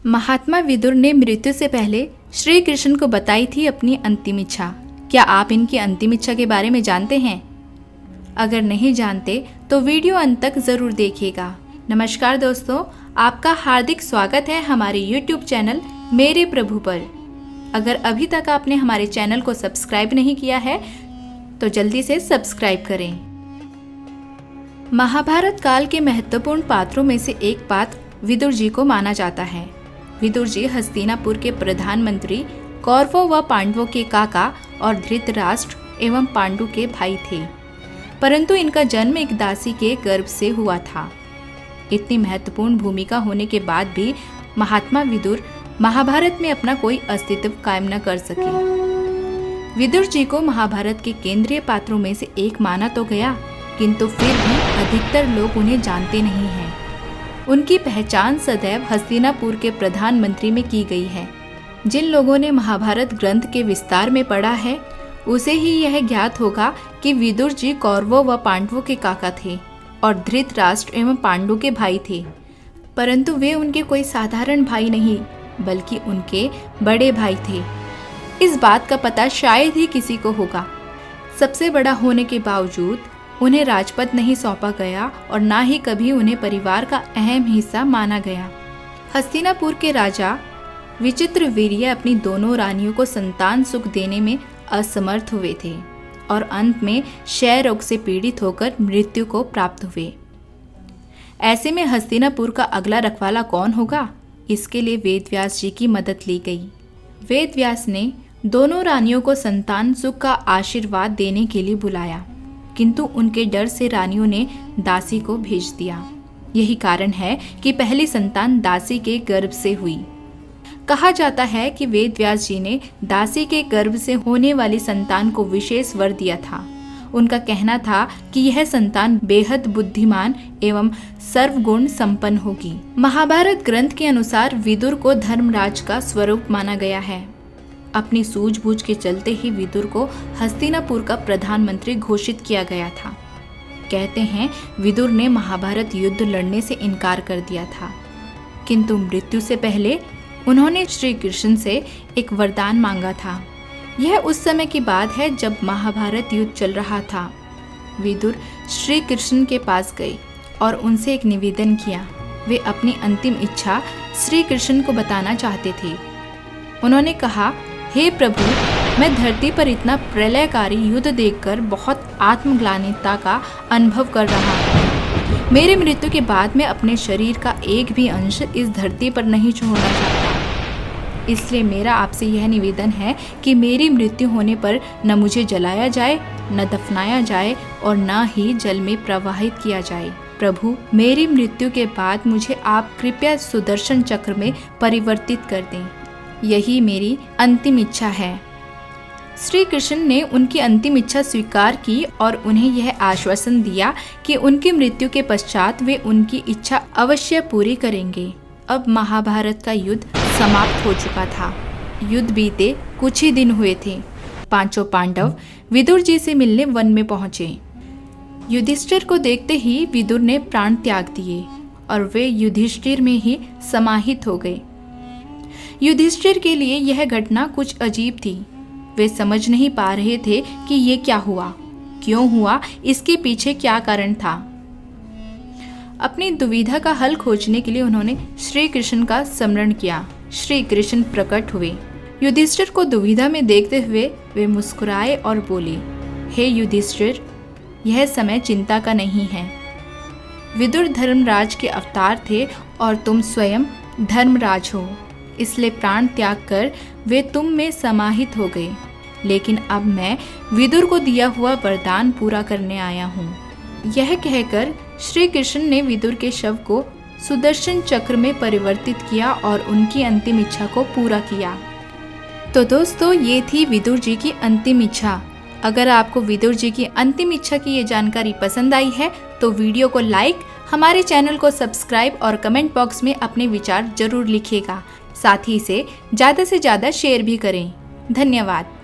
महात्मा विदुर ने मृत्यु से पहले श्री कृष्ण को बताई थी अपनी अंतिम इच्छा। क्या आप इनकी अंतिम इच्छा के बारे में जानते हैं? अगर नहीं जानते तो वीडियो अंत तक ज़रूर देखिएगा। नमस्कार दोस्तों, आपका हार्दिक स्वागत है हमारे YouTube चैनल मेरे प्रभु पर। अगर अभी तक आपने हमारे चैनल को सब्सक्राइब नहीं किया है तो जल्दी से सब्सक्राइब करें। महाभारत काल के महत्वपूर्ण पात्रों में से एक पात्र विदुर जी को माना जाता है। विदुर जी हस्तिनापुर के प्रधानमंत्री, कौरवों व पांडवों के काका और धृतराष्ट्र एवं पांडु के भाई थे, परंतु इनका जन्म एक दासी के गर्भ से हुआ था। इतनी महत्वपूर्ण भूमिका होने के बाद भी महात्मा विदुर महाभारत में अपना कोई अस्तित्व कायम न कर सके। विदुर जी को महाभारत के केंद्रीय पात्रों में से एक माना तो गया, किंतु फिर भी अधिकतर लोग उन्हें जानते नहीं हैं। उनकी पहचान सदैव हस्तिनापुर के प्रधानमंत्री में की गई है। जिन लोगों ने महाभारत ग्रंथ के विस्तार में पढ़ा है उसे ही यह ज्ञात होगा कि विदुर जी कौरवों व पांडवों के काका थे और धृतराष्ट्र एवं पांडु के भाई थे, परंतु वे उनके कोई साधारण भाई नहीं बल्कि उनके बड़े भाई थे। इस बात का पता शायद ही किसी को होगा। सबसे बड़ा होने के बावजूद उन्हें राजपद नहीं सौंपा गया और ना ही कभी उन्हें परिवार का अहम हिस्सा माना गया। हस्तिनापुर के राजा विचित्रवीर्य अपनी दोनों रानियों को संतान सुख देने में असमर्थ हुए थे और अंत में क्षय रोग से पीड़ित होकर मृत्यु को प्राप्त हुए। ऐसे में हस्तिनापुर का अगला रखवाला कौन होगा, इसके लिए वेदव्यास जी की मदद ली गई। वेदव्यास ने दोनों रानियों को संतान सुख का आशीर्वाद देने के लिए बुलाया, किंतु उनके डर से रानियों ने दासी को भेज दिया। यही कारण है कि पहली संतान दासी के गर्भ से हुई। कहा जाता है कि वेदव्यास जी ने दासी के गर्भ से होने वाली संतान को विशेष वर दिया था। उनका कहना था कि यह संतान बेहद बुद्धिमान एवं सर्वगुण संपन्न होगी। महाभारत ग्रंथ के अनुसार विदुर को धर्मराज का स्वरूप माना गया है। अपनी सूझबूझ के चलते ही विदुर को हस्तिनापुर का प्रधानमंत्री घोषित किया गया था। कहते हैं विदुर ने महाभारत युद्ध लड़ने से इनकार कर दिया था, किंतु मृत्यु से पहले उन्होंने श्री कृष्ण से एक वरदान मांगा था। यह उस समय की बात है जब महाभारत युद्ध चल रहा था। विदुर श्री कृष्ण के पास गए और उनसे एक निवेदन किया। वे अपनी अंतिम इच्छा श्री कृष्ण को बताना चाहते थे। उन्होंने कहा, हे प्रभु, मैं धरती पर इतना प्रलयकारी युद्ध देखकर बहुत आत्मग्लानिता का अनुभव कर रहा हूँ। मेरे मृत्यु के बाद मैं अपने शरीर का एक भी अंश इस धरती पर नहीं छोड़ना चाहता। इसलिए मेरा आपसे यह निवेदन है कि मेरी मृत्यु होने पर न मुझे जलाया जाए, न दफनाया जाए और न ही जल में प्रवाहित किया जाए। प्रभु, मेरी मृत्यु के बाद मुझे आप कृपया सुदर्शन चक्र में परिवर्तित कर दें। यही मेरी अंतिम इच्छा है। श्री कृष्ण ने उनकी अंतिम इच्छा स्वीकार की और उन्हें यह आश्वासन दिया कि उनकी मृत्यु के पश्चात वे उनकी इच्छा अवश्य पूरी करेंगे। अब महाभारत का युद्ध समाप्त हो चुका था। युद्ध बीते कुछ ही दिन हुए थे। पांचों पांडव विदुर जी से मिलने वन में पहुंचे। युधिष्ठिर को देखते ही विदुर ने प्राण त्याग दिए और वे युधिष्ठिर में ही समाहित हो गए। युधिष्ठिर के लिए यह घटना कुछ अजीब थी। वे समझ नहीं पा रहे थे कि ये क्या हुआ, क्यों हुआ, इसके पीछे क्या कारण था। अपनी दुविधा का हल खोजने के लिए उन्होंने श्री कृष्ण का स्मरण किया। श्री कृष्ण प्रकट हुए। युधिष्ठिर को दुविधा में देखते हुए वे मुस्कुराए और बोले, हे युधिष्ठिर, यह समय चिंता का नहीं है। विदुर धर्मराज के अवतार थे और तुम स्वयं धर्मराज हो, इसलिए प्राण त्याग कर वे तुम में समाहित हो गए। लेकिन अब मैं विदुर को दिया हुआ वरदान पूरा करने आया हूँ। यह कहकर श्री कृष्ण ने विदुर के शव को सुदर्शन चक्र में परिवर्तित किया और उनकी अंतिम इच्छा को पूरा किया। तो दोस्तों, ये थी विदुर जी की अंतिम इच्छा। अगर आपको विदुर जी की अंतिम इच्छा की ये जानकारी पसंद आई है तो वीडियो को लाइक, हमारे चैनल को सब्सक्राइब और कमेंट बॉक्स में अपने विचार जरूर लिखिएगा। साथ ही इसे ज़्यादा से ज़्यादा शेयर भी करें। धन्यवाद।